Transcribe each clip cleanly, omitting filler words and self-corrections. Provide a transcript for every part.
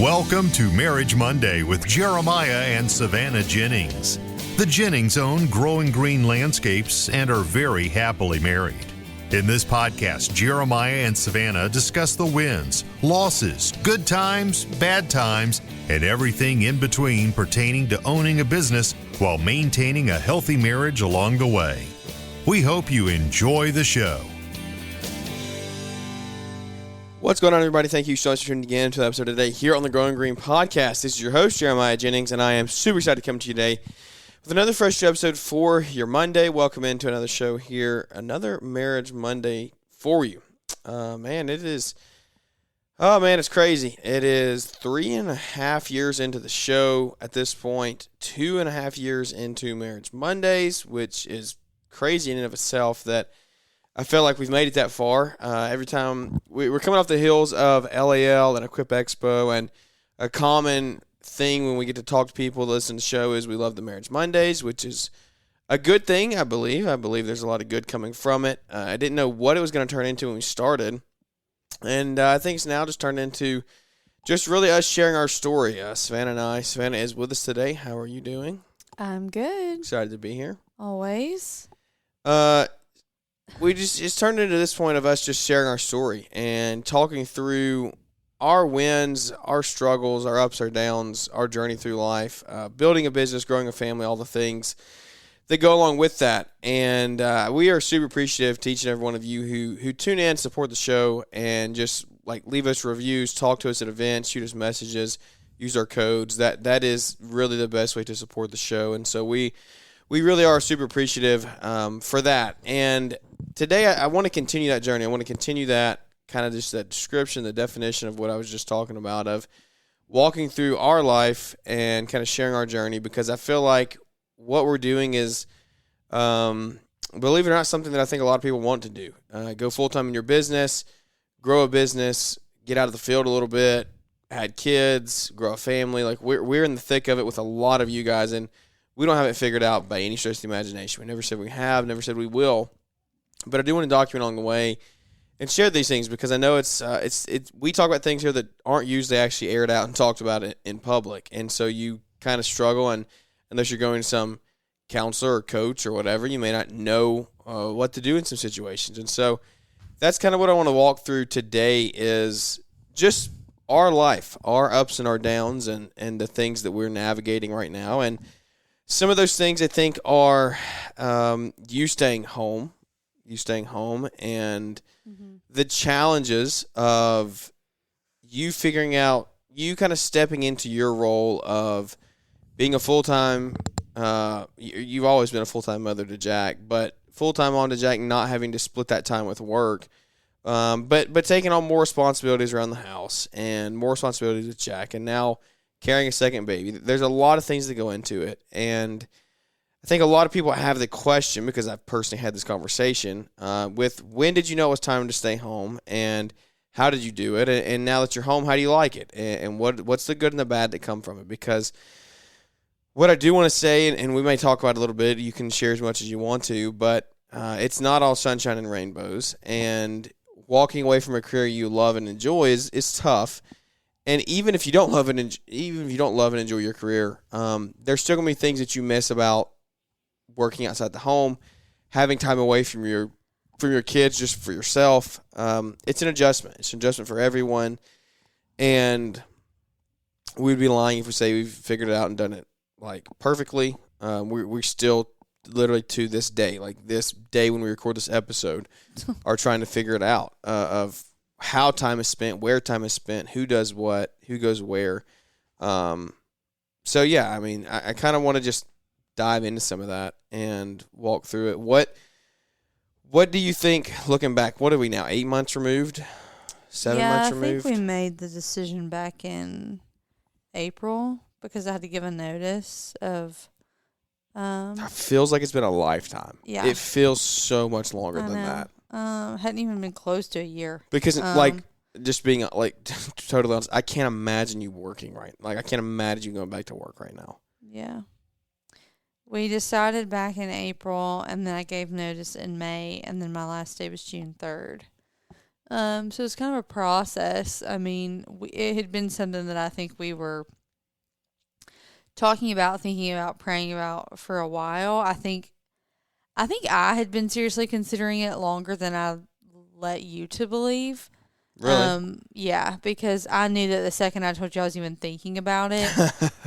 Welcome to Marriage Monday with Jeremiah and Savannah Jennings. The Jennings own Growing Green Landscapes and are very happily married. In this podcast, Jeremiah and Savannah discuss the wins, losses, good times, bad times, and everything in between pertaining to owning a business while maintaining a healthy marriage along the way. We hope you enjoy the show. What's going on, everybody? Thank you so much for tuning in to the episode today here on the Growing Green Podcast. This is your host, Jeremiah Jennings, and I am super excited to come to you today with another fresh episode for your Monday. Welcome into another show here, another Marriage Monday for you. It's crazy. It is 3.5 years into the show at this point, 2.5 years into Marriage Mondays, which is crazy in and of itself that I feel like we've made it that far. Every time we're coming off the heels of LAL and Equip Expo, and a common thing when we get to talk to people that listen to the show is we love the Marriage Mondays, which is a good thing, I believe. I believe there's a lot of good coming from it. I didn't know what it was going to turn into when we started, and I think it's now just turned into just really us sharing our story. Savannah and I. Savannah is with us today. How are you doing? I'm good. Excited to be here. Always. We just turned into this point of us just sharing our story and talking through our wins, our struggles, our ups, our downs, our journey through life, building a business, growing a family, all the things that go along with that. And we are super appreciative to each and every one of you who tune in, support the show, and just like leave us reviews, talk to us at events, shoot us messages, use our codes. That is really the best way to support the show. And so we really are super appreciative for that. And today I want to continue that journey. I want to continue that kind of just that description, the definition of what I was just talking about, of walking through our life and kind of sharing our journey, because I feel like what we're doing is, believe it or not, something that I think a lot of people want to do. Go full-time in your business, grow a business, get out of the field a little bit, had kids, grow a family. Like we're in the thick of it with a lot of you guys, and we don't have it figured out by any stretch of the imagination. We never said we have, never said we will. But I do want to document along the way and share these things, because I know it's we talk about things here that aren't usually actually aired out and talked about it in public. And so you kind of struggle, and unless you're going to some counselor or coach or whatever, you may not know what to do in some situations. And so that's kind of what I want to walk through today, is just our life, our ups and our downs, and the things that we're navigating right now. And some of those things I think are you staying home, and the challenges of you figuring out, you kind of stepping into your role of being a full-time, you've always been a full-time mother to Jack, but full-time on to Jack, not having to split that time with work, but taking on more responsibilities around the house and more responsibilities with Jack, and now carrying a second baby. There's a lot of things that go into it, and I think a lot of people have the question, because I've personally had this conversation with, when did you know it was time to stay home, and how did you do it, and now that you're home, how do you like it, and what's the good and the bad that come from it? Because what I do want to say, and we may talk about it a little bit, you can share as much as you want to, but it's not all sunshine and rainbows, and walking away from a career you love and enjoy is tough. And even if you don't love it, even if you don't love and enjoy your career, there's still gonna be things that you miss about working outside the home, having time away from your kids, just for yourself. It's an adjustment. It's an adjustment for everyone, and we'd be lying if we say we've figured it out and done it like perfectly. We still, literally to this day, like this day when we record this episode, are trying to figure it out of how time is spent, where time is spent, who does what, who goes where. So yeah, I mean, I kind of want to just dive into some of that and walk through it. What do you think, looking back, what are we now, 8 months removed? 7 months removed? I think we made the decision back in April, because I had to give a notice of It feels like it's been a lifetime. Yeah. It feels so much longer than that. Hadn't even been close to a year. Because, just being, totally honest, I can't imagine you working I can't imagine you going back to work right now. Yeah. We decided back in April, and then I gave notice in May, and then my last day was June 3rd. So it's kind of a process. I mean, it had been something that I think we were talking about, thinking about, praying about for a while. I think I had been seriously considering it longer than I let you to believe. Really? Yeah, because I knew that the second I told you I was even thinking about it,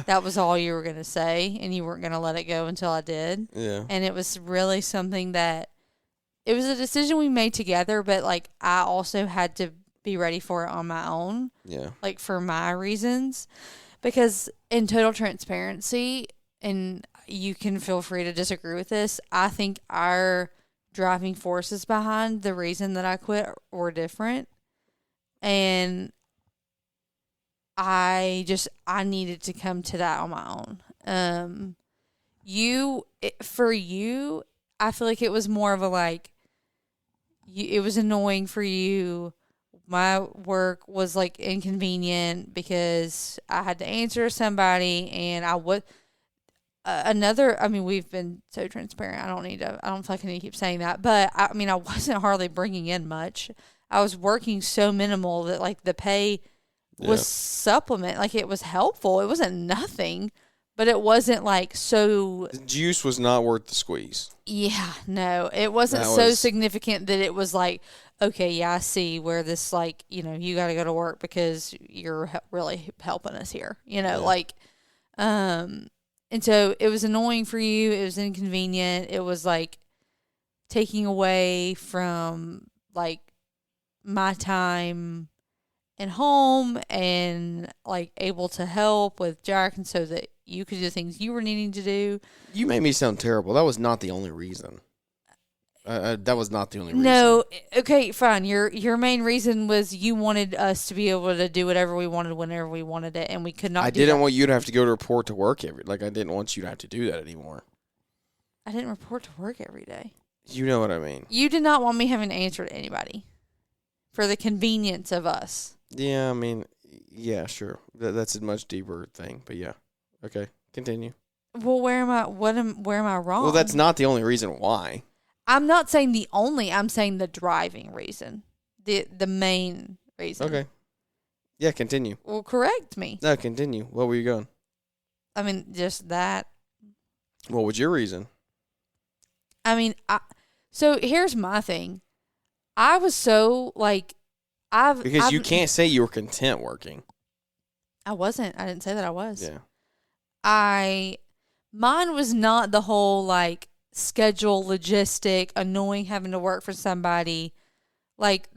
that was all you were going to say, and you weren't going to let it go until I did. Yeah. And it was really something that it was a decision we made together, but like I also had to be ready for it on my own, Yeah. like for my reasons. Because in total transparency, and you can feel free to disagree with this, I think our driving forces behind the reason that I quit were different. And I needed to come to that on my own. For you, I feel like it was more of a like, it was annoying for you. My work was like inconvenient because I had to answer somebody, and I would another. I mean, we've been so transparent. I don't feel like I need to keep saying that, but I mean, I wasn't hardly bringing in much. I was working so minimal that like the pay was supplement. Like it was helpful. It wasn't nothing, but it wasn't like so. The juice was not worth the squeeze. Yeah, no, it wasn't so significant that it was like, okay, yeah, I see where this, like, you got to go to work because you're really helping us here, like, and so it was annoying for you. It was inconvenient. It was like taking away from like my time and home and like able to help with Jack, and so that you could do the things you were needing to do. You made me sound terrible. That was not the only reason. That was not the only reason. No, okay, fine. Your main reason was you wanted us to be able to do whatever we wanted whenever we wanted it, and we could not. I didn't want you to have to go to report to work I didn't want you to have to do that anymore. I didn't report to work every day. You know what I mean. You did not want me having to answer to anybody for the convenience of us. Yeah, I mean, yeah, sure. That's a much deeper thing, but yeah. Okay, continue. Well, where am I wrong? Well, that's not the only reason why. I'm not saying the only. I'm saying the driving reason, the main reason. Okay. Yeah, continue. Well, correct me. No, continue. What were you going? I mean, just that. What was your reason? I mean, so here's my thing. I was so like, Because you can't say you were content working. I wasn't. I didn't say that I was. Yeah. Mine was not the whole like schedule, logistic, annoying having to work for somebody. Like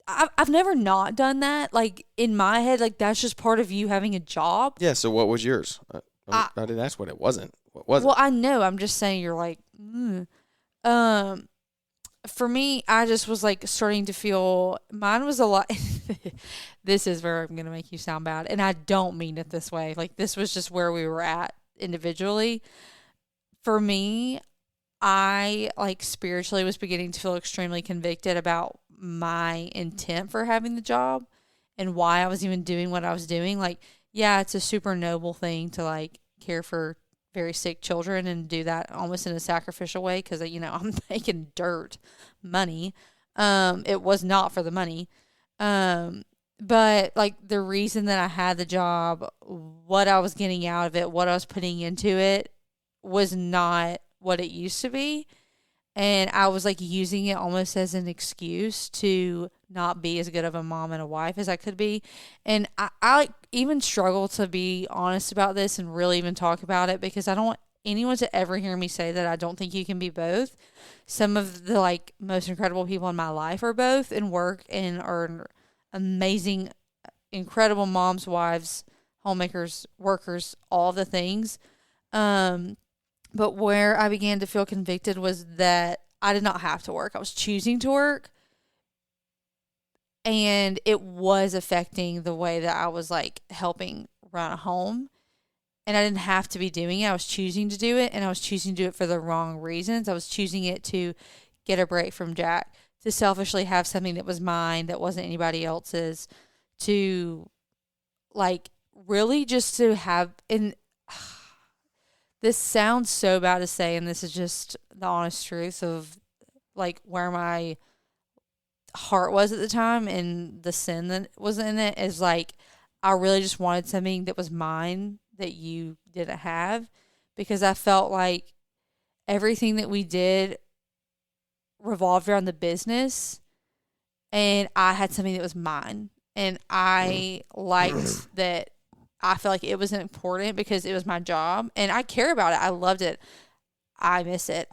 I've never not done that. Like in my head, like that's just part of you having a job. Yeah. So what was yours? I didn't ask what it wasn't. What was it? Well, I know. I'm just saying you're like, for me, I just was like starting to feel mine was a lot. This is where I'm going to make you sound bad. And I don't mean it this way. Like this was just where we were at individually. For me, I like spiritually was beginning to feel extremely convicted about my intent for having the job and why I was even doing what I was doing. Like, yeah, it's a super noble thing to like care for very sick children and do that almost in a sacrificial way because, I'm making dirt money. It was not for the money. But like the reason that I had the job, what I was getting out of it, what I was putting into it was not what it used to be. And I was like using it almost as an excuse to not be as good of a mom and a wife as I could be. And I even struggle to be honest about this and really even talk about it because I don't want anyone to ever hear me say that I don't think you can be both. Some of the like most incredible people in my life are both and work and are amazing, incredible moms, wives, homemakers, workers, all the things. But where I began to feel convicted was that I did not have to work. I was choosing to work. And it was affecting the way that I was like helping run a home. And I didn't have to be doing it. I was choosing to do it. And I was choosing to do it for the wrong reasons. I was choosing it to get a break from Jack, to selfishly have something that was mine, that wasn't anybody else's, to like really just to have, and this sounds so bad to say, and this is just the honest truth of like where my heart was at the time and the sin that was in it is like I really just wanted something that was mine that you didn't have, because I felt like everything that we did revolved around the business, and I had something that was mine, and I liked that. I felt like it was important because it was my job, and I care about it. I loved it. I miss it.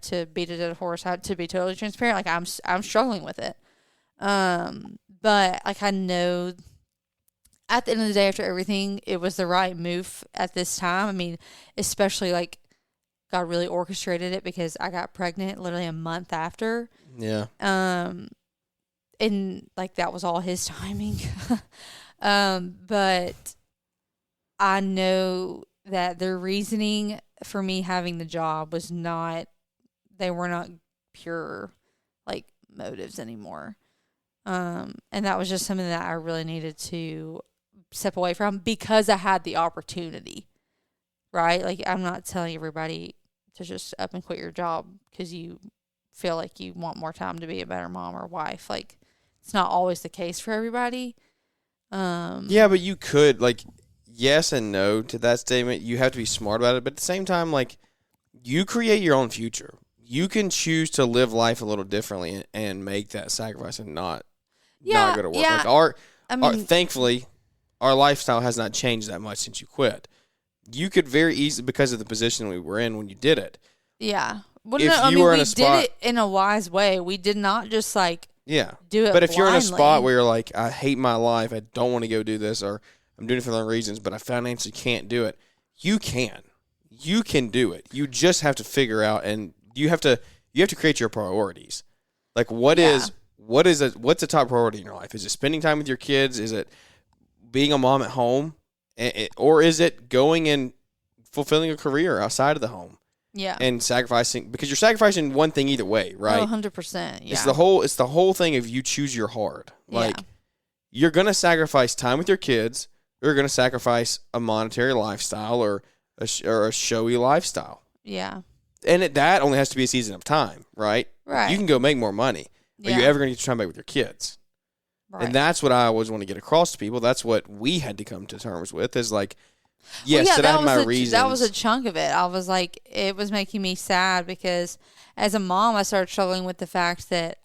To beat a dead horse, to be totally transparent, like I'm struggling with it. But like I know at the end of the day, after everything, it was the right move at this time. I mean, especially like God really orchestrated it because I got pregnant literally a month after. Yeah. And like that was all his timing. But I know that the reasoning for me having the job was not, they were not pure like motives anymore. And that was just something that I really needed to step away from because I had the opportunity, right? Like I'm not telling everybody to just up and quit your job because you feel like you want more time to be a better mom or wife. Like it's not always the case for everybody. Yeah, but you could, like, yes and no to that statement. You have to be smart about it, but at the same time, like, you create your own future. You can choose to live life a little differently and make that sacrifice and not go to work. Yeah. Like thankfully, our lifestyle has not changed that much since you quit. You could very easily, because of the position we were in when you did it. Yeah. Well, If no, I you mean, were in we a spot, did it in a wise way. We did not just like do it. But if you're in a blindly. spot where you're like, I hate my life, I don't want to go do this, or I'm doing it for the wrong reasons, but I financially can't do it, you can. You can do it. You just have to figure out, and you have to create your priorities. Like what's a top priority in your life? Is it spending time with your kids? Is it being a mom at home? Or is it going and fulfilling a career outside of the home? Yeah. And sacrificing, because you're sacrificing one thing either way, right? Oh, 100%. Yeah. It's the whole thing of you choose your heart. Like you're going to sacrifice time with your kids, or you're going to sacrifice a monetary lifestyle or a showy lifestyle. Yeah. And that only has to be a season of time, right? Right. You can go make more money. Are you ever going to get your time back with your kids? Right. And that's what I always want to get across to people. That's what we had to come to terms with, is like, yes, well, I have my reasons. That was a chunk of it. I was like, it was making me sad because as a mom, I started struggling with the fact that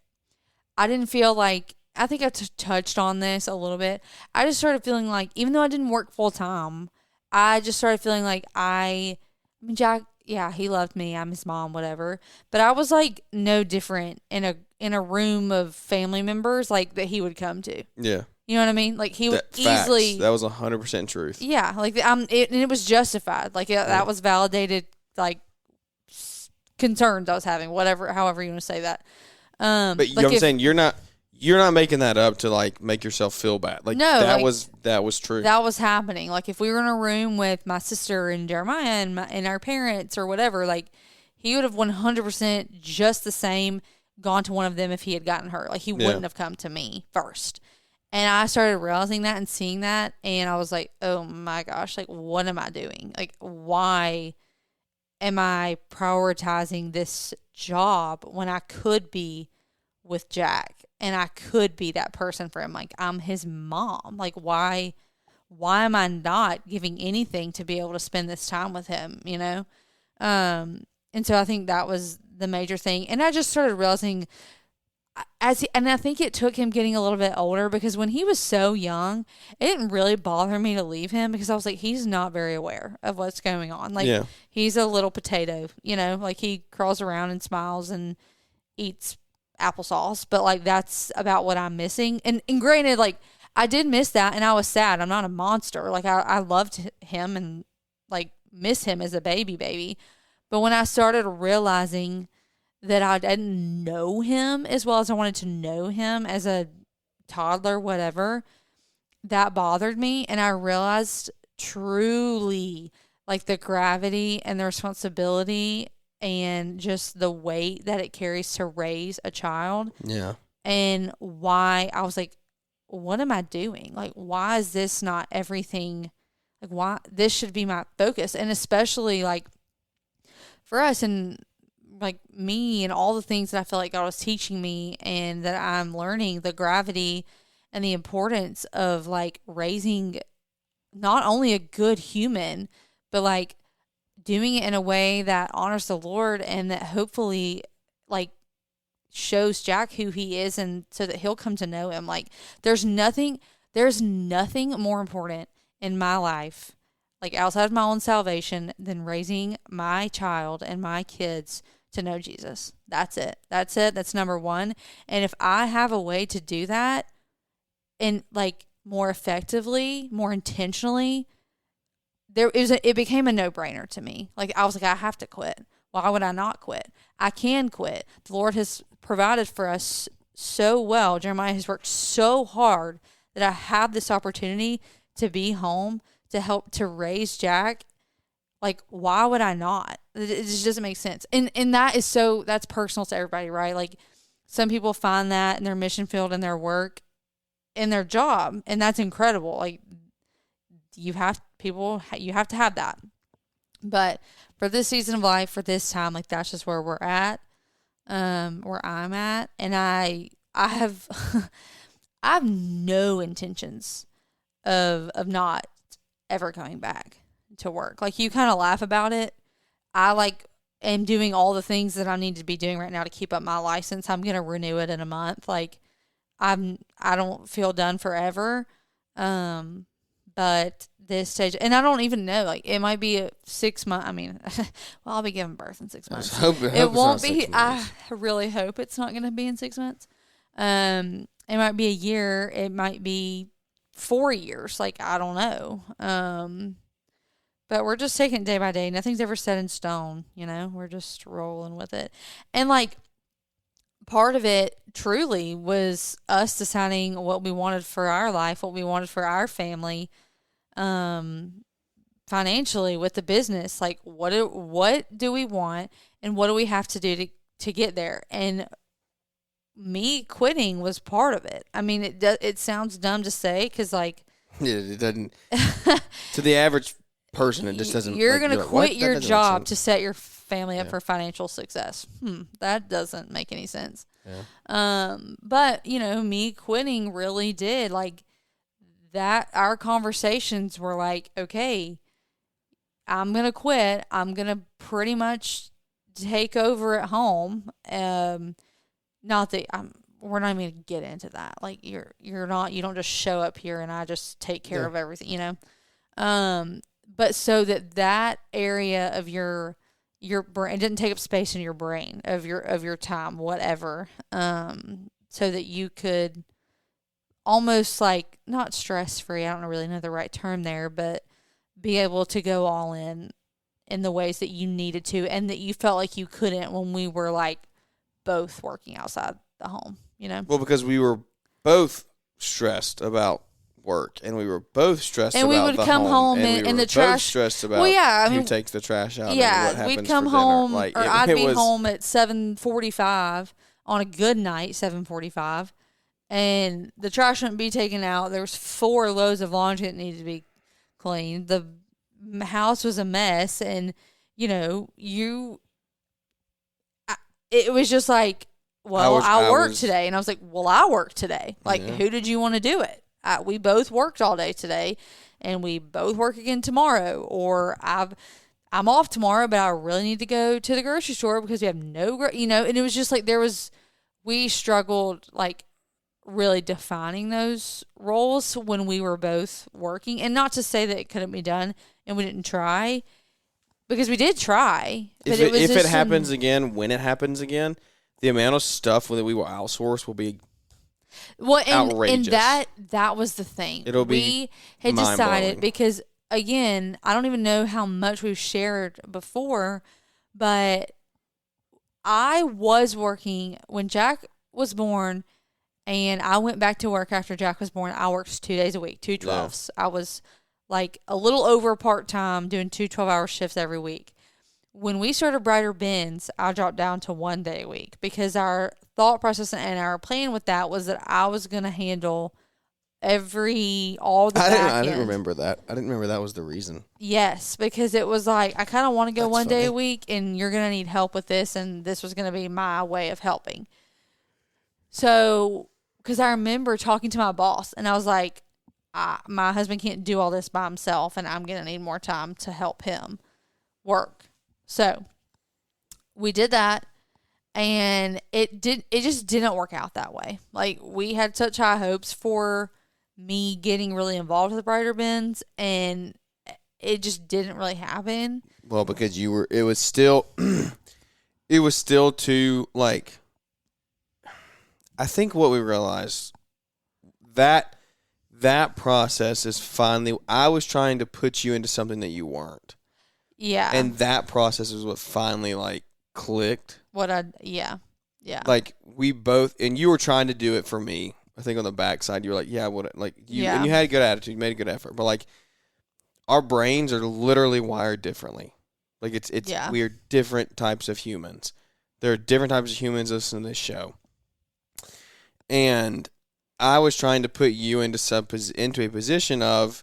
I didn't feel like, I think I touched on this a little bit. I just started feeling like, even though I didn't work full time, I just started feeling like I mean, Jack, yeah, he loved me. I'm his mom, whatever. But I was like no different in a room of family members like that he would come to. Yeah. You know what I mean? Like he would Facts. easily. That was 100% truth. Yeah, like and it was justified. Like that was validated. Like concerns I was having, however you want to say that. But you know what I'm saying? You're not making that up to like make yourself feel bad. Like no, that was true. That was happening. Like if we were in a room with my sister and Jeremiah and our parents or whatever, like he would have 100% just the same gone to one of them if he had gotten hurt. Like he wouldn't have come to me first. And I started realizing that and seeing that, and I was like, oh my gosh, like what am I doing? Like why am I prioritizing this job when I could be with Jack and I could be that person for him? Like I'm his mom. Like why am I not giving anything to be able to spend this time with him, you know? And so I think that was the major thing. And I just started realizing and I think it took him getting a little bit older, because when he was so young, it didn't really bother me to leave him because I was like, he's not very aware of what's going on. Like he's a little potato, you know, like he crawls around and smiles and eats applesauce, but like that's about what I'm missing. And granted, like I did miss that and I was sad. I'm not a monster. Like I loved him and like miss him as a baby. But when I started realizing that I didn't know him as well as I wanted to know him as a toddler, whatever, that bothered me. And I realized truly like the gravity and the responsibility and just the weight that it carries to raise a child. Yeah. And why I was like, what am I doing? Like, why is this not everything? Like, why this should be my focus? And especially like for us, and like me and all the things that I feel like God was teaching me and that I'm learning, the gravity and the importance of like raising not only a good human, but like doing it in a way that honors the Lord and that hopefully like shows Jack who he is, and so that he'll come to know him. Like there's nothing more important in my life, like outside of my own salvation, than raising my child and my kids to know Jesus. That's it. That's number one. And if I have a way to do that and like more effectively, more intentionally, it became a no-brainer to me. Like I was like, I have to quit. Why would I not quit? I can quit. The Lord has provided for us so well. Jeremiah has worked so hard that I have this opportunity to be home, to help to raise Jack. Like, why would I not? It just doesn't make sense. And that's personal to everybody, right? Like some people find that in their mission field, in their work, in their job, and that's incredible. Like you have to have that. But for this season of life, for this time, like that's just where we're at, where I'm at, and I have I have no intentions of not ever going back to work. Like you kind of laugh about it. I like am doing all the things that I need to be doing right now to keep up my license. I'm gonna renew it in a month. Like I don't feel done forever. But this stage, and I don't even know, like it might be a 6 month. I mean, well, I'll be giving birth in 6 months. It won't be. I really hope it's not going to be in 6 months. It might be a year. It might be 4 years. Like I don't know. But we're just taking it day by day. Nothing's ever set in stone. You know, we're just rolling with it. And like part of it truly was us deciding what we wanted for our life, what we wanted for our family. Financially with the business, like what do we want and what do we have to do to get there? And me quitting was part of it. I mean, it sounds dumb to say because like it doesn't to the average person. It just doesn't. You're gonna quit your job to set your family up for financial success. That doesn't make any sense. Yeah. But you know, me quitting really did like. That our conversations were like, okay, I'm going to quit. I'm going to pretty much take over at home. Not that we're not even going to get into that. Like you don't just show up here and I just take care of everything, you know? But so that area of your brain, it didn't take up space in your brain of your time, whatever. So that you could almost like not stress free. I don't really know the right term there, but be able to go all in the ways that you needed to and that you felt like you couldn't when we were like both working outside the home, you know? Well, because we were both stressed about work and we were both stressed and about we would the come home and the trash. Both stressed about who takes the trash out. Yeah, and what we'd come for home like, or I'd be home at 7:45 on a good night, 7:45. And the trash wouldn't be taken out. There was 4 loads of laundry that needed to be cleaned. The house was a mess. And, you know, it was just like, well, I worked today. And I was like, well, I worked today. Like, who did you want to do it? We both worked all day today. And we both work again tomorrow. Or I'm off tomorrow, but I really need to go to the grocery store because we have no, you know. And it was just like we struggled, like, really defining those roles when we were both working. And not to say that it couldn't be done and we didn't try, because we did try. But if it happens again, when it happens again, the amount of stuff that we will outsource will be outrageous. And that was the thing. We had decided, because again, I don't even know how much we've shared before, but I was working when Jack was born. And I went back to work after Jack was born. I worked 2 days a week, 2 12s. Yeah. I was like a little over part-time doing 2 12-hour shifts every week. When we started Brighter Bins, I dropped down to 1 day a week because our thought process and our plan with that was that I was going to handle all the back I didn't end. remember that. I didn't remember that was the reason. Yes, because it was like, I kind of want to go That's one day funny. a week, and you're going to need help with this, and this was going to be my way of helping. So, because I remember talking to my boss, and I was like, my husband can't do all this by himself, and I'm going to need more time to help him work. So, we did that, and it just didn't work out that way. Like, we had such high hopes for me getting really involved with Brighter Bins, and it just didn't really happen. Well, because it was still too, like, I think what we realized, that process is finally, I was trying to put you into something that you weren't. Yeah. And that process is what finally, like, clicked. Yeah. Like, we both, and you were trying to do it for me. I think on the backside, you were like, yeah, what, like, and you had a good attitude, you made a good effort. But, like, our brains are literally wired differently. Like, we are different types of humans. There are different types of humans listening to this show. And I was trying to put you into a position of,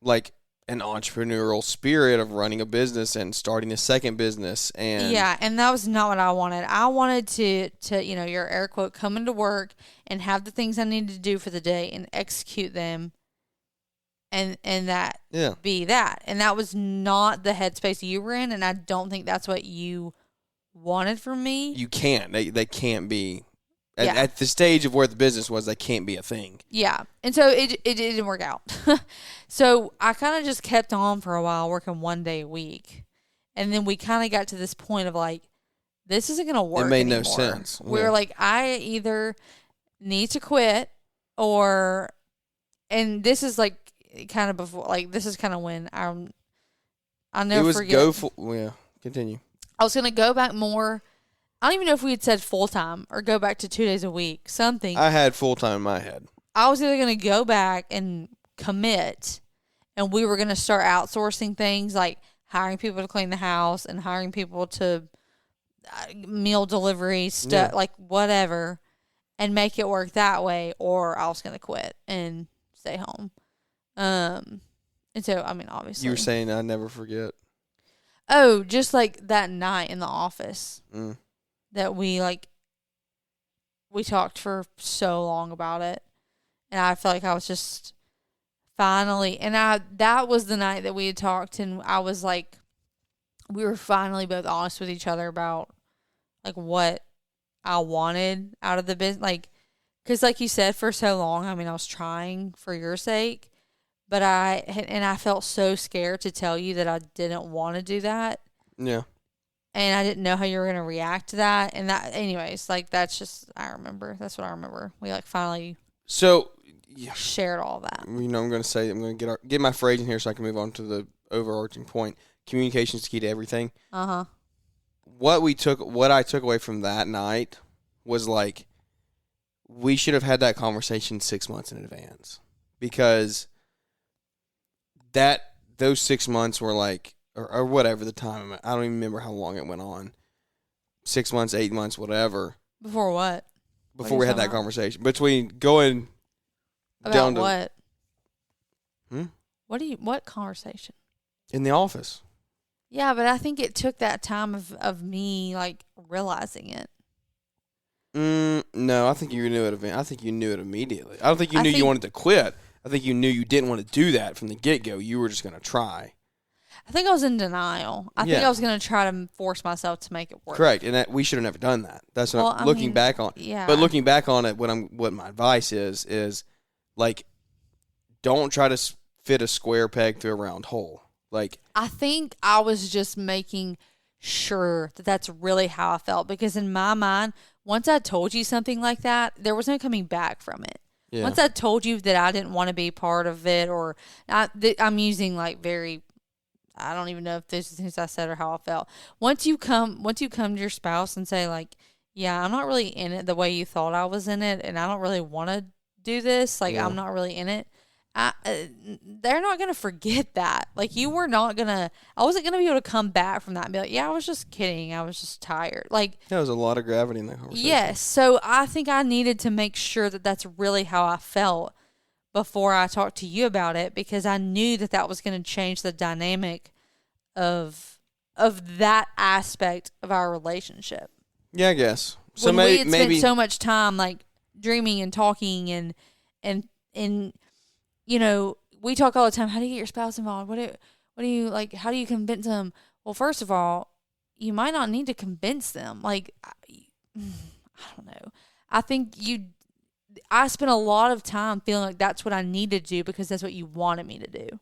like, an entrepreneurial spirit of running a business and starting a second business. And and that was not what I wanted. I wanted to your air quote, come into work and have the things I needed to do for the day and execute them, and that be that. And that was not the headspace you were in, and I don't think that's what you wanted from me. You can't. They can't be. At the stage of where the business was, that can't be a thing. Yeah. And so it didn't work out. So I kind of just kept on for a while, working one day a week. And then we kind of got to this point of like, this isn't going to work anymore. It made no sense. We were like, I either need to quit and this is like kind of before, like this is kind of when I'll never forget. Continue. I was going to go back more. I don't even know if we had said full-time or go back to 2 days a week, something. I had full-time in my head. I was either going to go back and commit, and we were going to start outsourcing things like hiring people to clean the house and hiring people to meal delivery stuff, like whatever, and make it work that way, or I was going to quit and stay home. And so, I mean, obviously. You were saying I'd never forget. Oh, just like that night in the office. That we talked for so long about it, and I felt like I was just finally, that was the night that we had talked, and I was like, we were finally both honest with each other about like what I wanted out of the business, like, because like you said, for so long, I mean, I was trying for your sake, but I felt so scared to tell you that I didn't want to do that. Yeah. And I didn't know how you were going to react to that. And that, anyways, like, that's just, I remember. That's what I remember. We, like, finally shared all that. I'm going to get my phrase in here so I can move on to the overarching point. Communication is key to everything. Uh-huh. What I took away from that night was, like, we should have had that conversation 6 months in advance. Because those 6 months were, like, or whatever the time. I don't even remember how long it went on. 6 months, 8 months, whatever. Before what? Before we had that conversation. Between going about down to... what? Hmm? What conversation? In the office. Yeah, but I think it took that time of me, like, realizing it. No, I think you knew it. I think you knew it immediately. I don't think you knew you wanted to quit. I think you knew you didn't want to do that from the get-go. You were just going to try. I think I was in denial. I think I was going to try to force myself to make it work. Correct, and we should have never done that. That's what looking back on. Yeah. But looking back on it, what my advice is like, don't try to fit a square peg through a round hole. Like, I think I was just making sure that that's really how I felt, because in my mind, once I told you something like that, there was no coming back from it. Yeah. Once I told you that I didn't want to be part of it, or I'm using like very, I don't even know if this is things I said or how I felt. Once you come to your spouse and say like, yeah, I'm not really in it the way you thought I was in it, and I don't really want to do this. Like, I'm not really in it. They're not going to forget that. Like, I wasn't going to be able to come back from that and be like, yeah, I was just kidding. I was just tired. Like, there was a lot of gravity in that conversation. Yes. So I think I needed to make sure that that's really how I felt before I talked to you about it, because I knew that was going to change the dynamic of that aspect of our relationship. Yeah, I guess. So When we had maybe spent so much time like dreaming and talking and you know, we talk all the time. How do you get your spouse involved? What do you like? How do you convince them? Well, first of all, you might not need to convince them. Like, I don't know. I think I spent a lot of time feeling like that's what I needed to do because that's what you wanted me to do.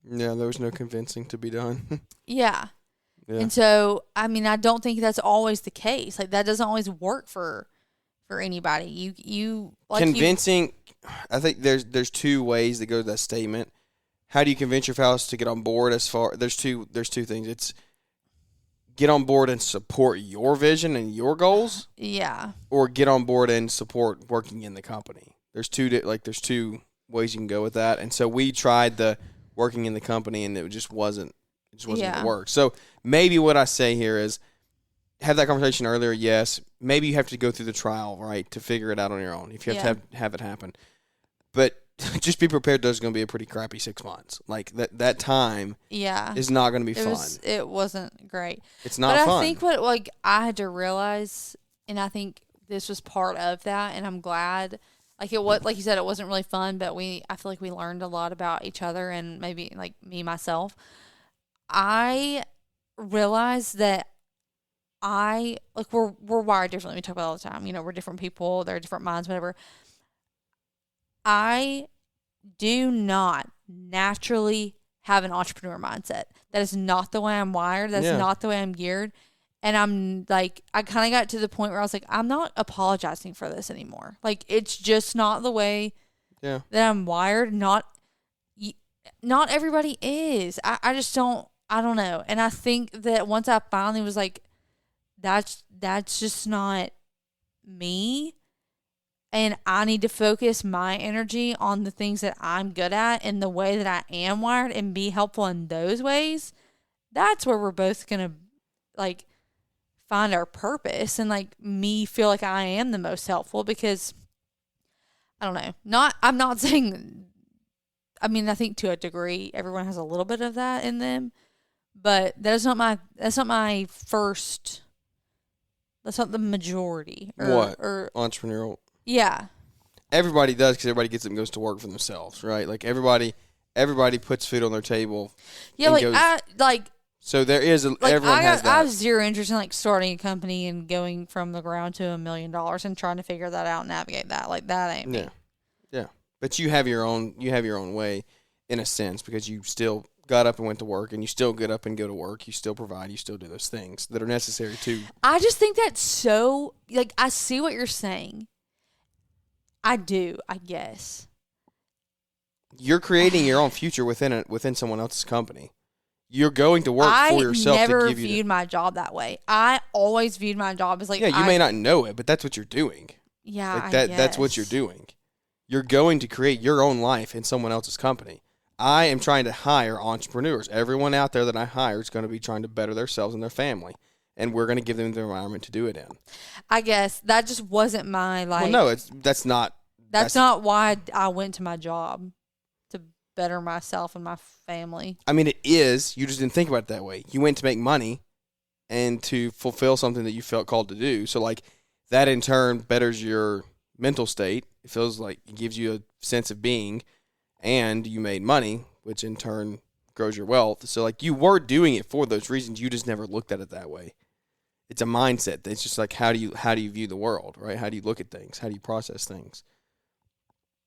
Yeah, there was no convincing to be done. Yeah. Yeah. And so, I mean, I don't think that's always the case. Like, that doesn't always work for anybody. You like convincing. I think there's two ways that go to that statement. How do you convince your spouse to get on board? There's two things. It's get on board and support your vision and your goals. Yeah. Or get on board and support working in the company. There's two ways you can go with that. And so we tried the working in the company, and it just wasn't going to work. So maybe what I say here is have that conversation earlier. Yes, maybe you have to go through the trial, right, to figure it out on your own if you have to have it happen. But just be prepared. There's going to be a pretty crappy 6 months. Like that time is not going to be fun. It wasn't great. It's not fun. But I think what I had to realize, and I think this was part of that, and I'm glad. Like it was, like you said, it wasn't really fun, but I feel like we learned a lot about each other and maybe like me myself. I realized that we're wired differently. We talk about it all the time. You know, we're different people. There are different minds, whatever. I do not naturally have an entrepreneur mindset. That is not the way I'm wired. That's not the way I'm geared. And I'm like, I kind of got to the point where I was like, I'm not apologizing for this anymore. Like, it's just not the way that I'm wired. Not everybody is. I just don't. I don't know. And I think that once I finally was like, that's just not me. And I need to focus my energy on the things that I'm good at and the way that I am wired and be helpful in those ways. That's where we're both going to, like, find our purpose and, like, me feel like I am the most helpful because, I don't know. I'm not saying, I mean, I think to a degree everyone has a little bit of that in them, but that's not my first, that's not the majority. Or entrepreneurial? Yeah. Everybody does because everybody gets up and goes to work for themselves, right? Like everybody puts food on their table. Yeah, So there is everyone has that. I have zero interest in like starting a company and going from the ground to $1 million and trying to figure that out and navigate that. Like that ain't me. Yeah. But you have your own way in a sense because you still got up and went to work and you still get up and go to work. You still provide, you still do those things that are necessary too. I just think that's so like I see what you're saying. I do, I guess. You're creating your own future within someone else's company. You're going to work for yourself. I never viewed my job that way. I always viewed my job as like you may not know it, but that's what you're doing. Yeah, like that's what you're doing. You're going to create your own life in someone else's company. I am trying to hire entrepreneurs. Everyone out there that I hire is going to be trying to better themselves and their family. And we're going to give them the environment to do it in. I guess that just wasn't my like. Well, no, that's not. That's not why I went to my job, to better myself and my family. I mean, it is. You just didn't think about it that way. You went to make money, and to fulfill something that you felt called to do. So, like that in turn betters your mental state. It feels like it gives you a sense of being, and you made money, which in turn grows your wealth. So, like you were doing it for those reasons. You just never looked at it that way. It's a mindset. It's just like how do you view the world, right? How do you look at things? How do you process things?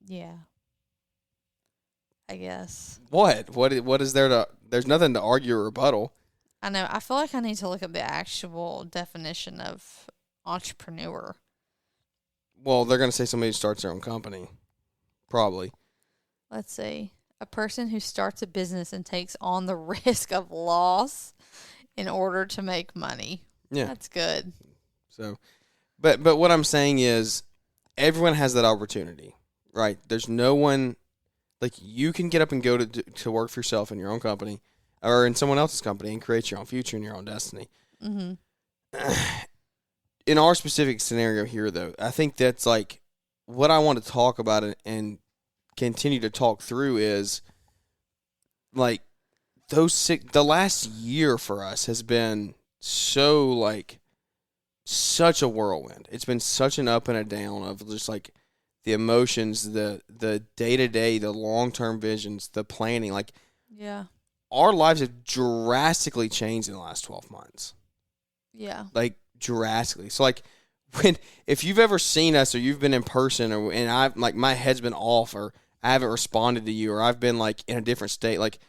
Yeah. I guess. What is there to? There's nothing to argue or rebuttal. I know. I feel like I need to look up the actual definition of entrepreneur. Well, they're going to say somebody who starts their own company. Probably. Let's see. A person who starts a business and takes on the risk of loss in order to make money. Yeah. That's good. So, but what I'm saying is everyone has that opportunity, right? There's no one, like you can get up and go to work for yourself in your own company or in someone else's company and create your own future and your own destiny. Mm-hmm. In our specific scenario here, though, I think that's like what I want to talk about and continue to talk through is like the last year for us has been so like such a whirlwind. It's been such an up and a down of just like the emotions, the day-to-day, the long-term visions, the planning. Like, yeah, our lives have drastically changed in the last 12 months. Yeah. Like, drastically. So, like, if you've ever seen us or you've been in person and I've, like, my head's been off or I haven't responded to you or I've been, like, in a different state, like,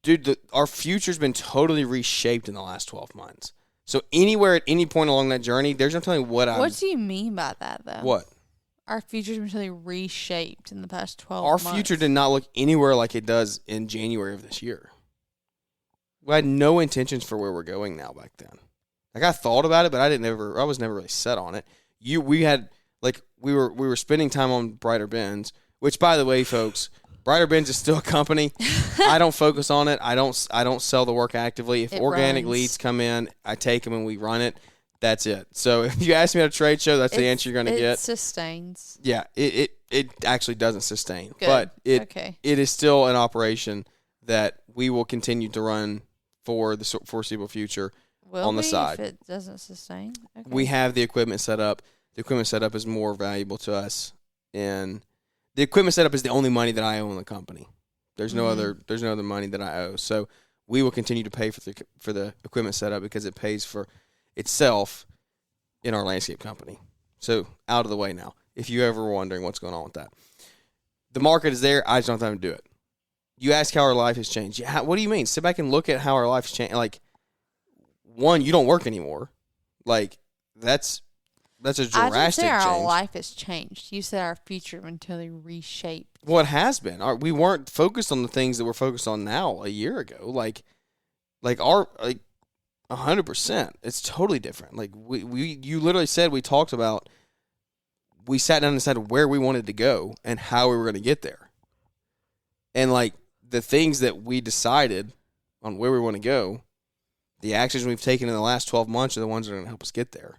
dude, our future's been totally reshaped in the last 12 months. So, anywhere at any point along that journey, there's no telling what What do you mean by that, though? What? Our future's been totally reshaped in the past 12 Our months. future did not look anywhere like it does in January of this year. We had no intentions for where we're going now back then. Like, I thought about it, but I was never really set on it. We were spending time on Brighter Bins, which, by the way, folks, Brighter Bins is still a company. I don't focus on it. I don't sell the work actively. If organic leads come in, I take them and we run it. That's it. So if you ask me at a trade show, that's the answer you're going to get. It sustains. Yeah, it actually doesn't sustain. Good. But it Okay. is still an operation that we will continue to run for the foreseeable future on the side. If it doesn't sustain? Okay. We have the equipment set up. The equipment setup is more valuable to us. And the equipment setup is the only money that I owe in the company. There's no other money that I owe. So we will continue to pay for the equipment setup because it pays for itself in our landscape company. So out of the way now. If you ever were wondering what's going on with that. The market is there. I just don't have time to do it. You ask how our life has changed. What do you mean? Sit back and look at how our life's changed. Like, one, you don't work anymore. Like, that's a drastic change. I didn't say our life has changed. You said our future has been totally reshaped. Well, it has been. We weren't focused on the things that we're focused on now a year ago. Like 100%. It's totally different. Like, you literally said we talked about, we sat down and decided where we wanted to go and how we were going to get there. And, like, the things that we decided on where we want to go, the actions we've taken in the last 12 months are the ones that are going to help us get there.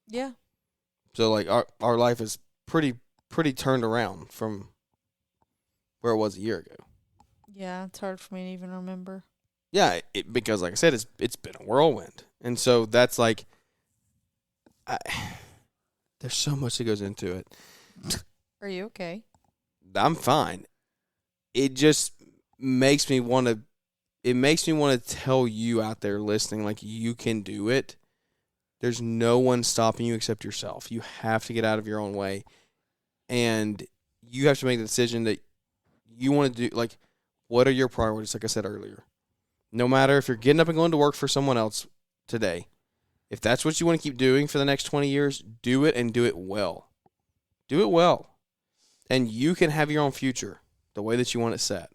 Yeah. So, like, our life is pretty turned around from where it was a year ago. Yeah, it's hard for me to even remember. Yeah, because, like I said, it's been a whirlwind. And so that's, like, there's so much that goes into it. Are you okay? I'm fine. It just makes me want to tell you out there listening, like, you can do it. There's no one stopping you except yourself. You have to get out of your own way. And you have to make the decision that you want to do. Like, what are your priorities? Like I said earlier. No matter if you're getting up and going to work for someone else today, if that's what you want to keep doing for the next 20 years, do it and do it well. Do it well. And you can have your own future the way that you want it set.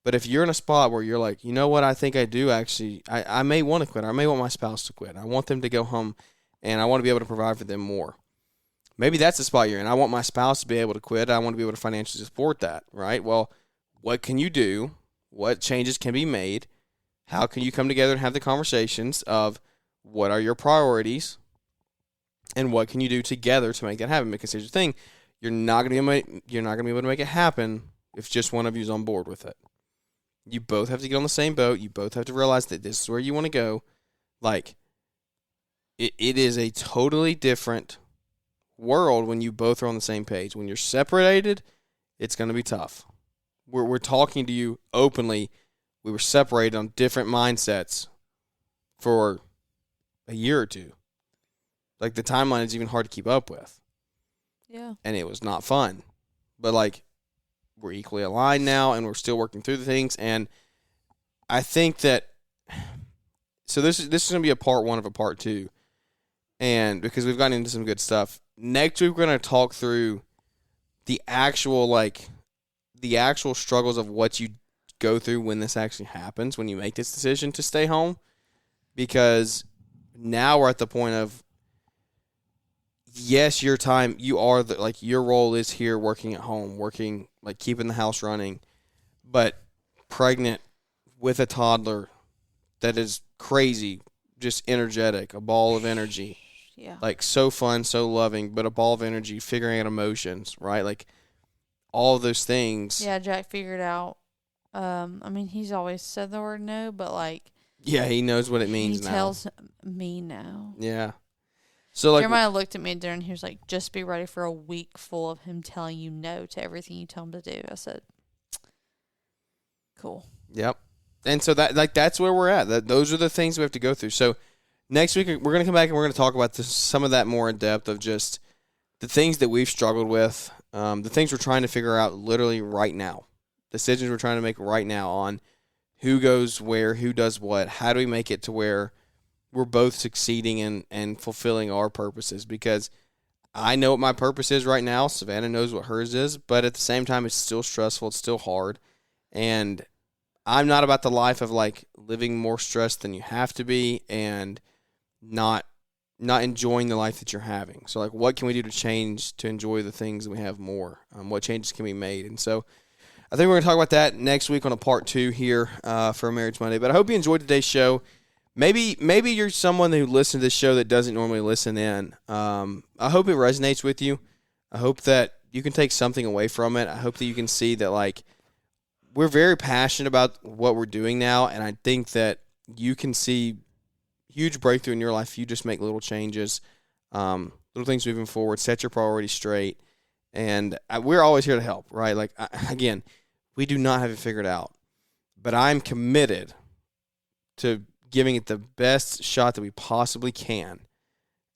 But if you're in a spot where you're like, you know what, I think I do actually, I may want to quit. I may want my spouse to quit. I want them to go home, and I want to be able to provide for them more. Maybe that's the spot you're in. I want my spouse to be able to quit. I want to be able to financially support that, right? Well, what can you do? What changes can be made? How can you come together and have the conversations of what are your priorities and what can you do together to make that happen? Because here's the thing, you're not going to be able to make it happen if just one of you is on board with it. You both have to get on the same boat. You both have to realize that this is where you want to go. Like, it is a totally different world when you both are on the same page. When you're separated, it's going to be tough. We're talking to you openly. We were separated on different mindsets for a year or two. Like, the timeline is even hard to keep up with. Yeah. And it was not fun. But, like, we're equally aligned now, and we're still working through the things. And I think that, so this is going to be a part one of a part two. And because we've gotten into some good stuff. Next week, we're going to talk through the actual struggles of what you go through when this actually happens, when you make this decision to stay home. Because now we're at the point of, yes, your time, your role is here working at home, working, like, keeping the house running, but pregnant with a toddler that is crazy, just energetic, a ball of energy. Yeah. Like, so fun, so loving, but a ball of energy, figuring out emotions, right? Like, all those things. Yeah, Jack figured out. I mean, he's always said the word no, but like, Yeah, he knows what it means now. He tells me no. Yeah. So like, Jeremiah looked at me during. He was like, "Just be ready for a week full of him telling you no to everything you tell him to do." I said, "Cool." Yep. And so that's where we're at. Those are the things we have to go through. So next week we're going to come back and we're going to talk about some of that more in depth of just the things that we've struggled with, the things we're trying to figure out literally right now, decisions we're trying to make right now on who goes where, who does what, how do we make it to where we're both succeeding and fulfilling our purposes. Because I know what my purpose is right now. Savannah knows what hers is. But at the same time, it's still stressful. It's still hard. And I'm not about the life of like living more stressed than you have to be and not enjoying the life that you're having. So like, what can we do to change to enjoy the things that we have more? What changes can be made? And so I think we're going to talk about that next week on a part 2 here for Marriage Monday. But I hope you enjoyed today's show. Maybe you're someone who listens to this show that doesn't normally listen in. I hope it resonates with you. I hope that you can take something away from it. I hope that you can see that like we're very passionate about what we're doing now, and I think that you can see huge breakthrough in your life if you just make little changes, little things moving forward, set your priorities straight, and we're always here to help, right? Like, again, we do not have it figured out, but I'm committed to giving it the best shot that we possibly can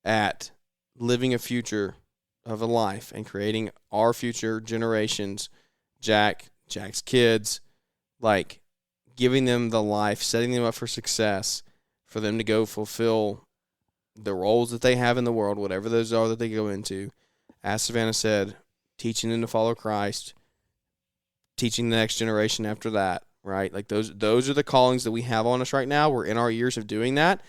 at living a future of a life and creating our future generations, Jack's kids, like giving them the life, setting them up for success, for them to go fulfill the roles that they have in the world, whatever those are that they go into. As Savannah said, teaching them to follow Christ, teaching the next generation after that, right? Like those are the callings that we have on us right now. We're in our years of doing that.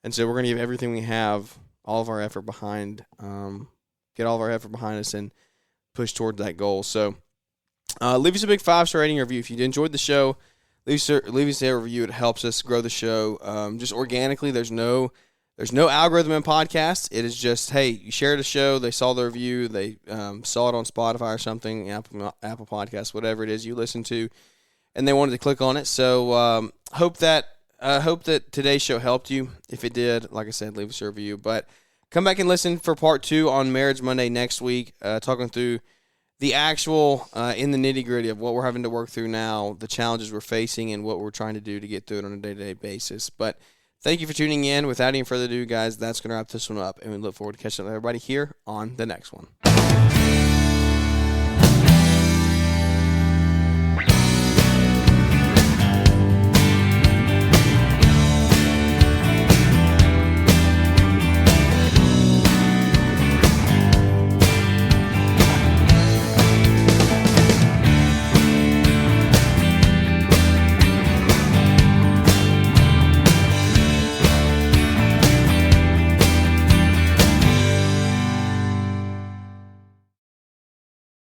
And so we're going to give everything we have, all of our effort behind, get all of our effort behind us and push toward that goal. So leave us a big 5-star rating review. If you enjoyed the show, leave us a review. It helps us grow the show. Just organically, there's no algorithm in podcasts. It is just, hey, you shared a show, they saw the review, they saw it on Spotify or something, Apple Podcasts, whatever it is you listen to, and they wanted to click on it. So hope that today's show helped you. If it did, like I said, leave us a review. But come back and listen for part 2 on Marriage Monday next week, talking through the actual in the nitty-gritty of what we're having to work through now, the challenges we're facing, and what we're trying to do to get through it on a day-to-day basis. But thank you for tuning in. Without any further ado, guys, that's going to wrap this one up, and we look forward to catching up with everybody here on the next one.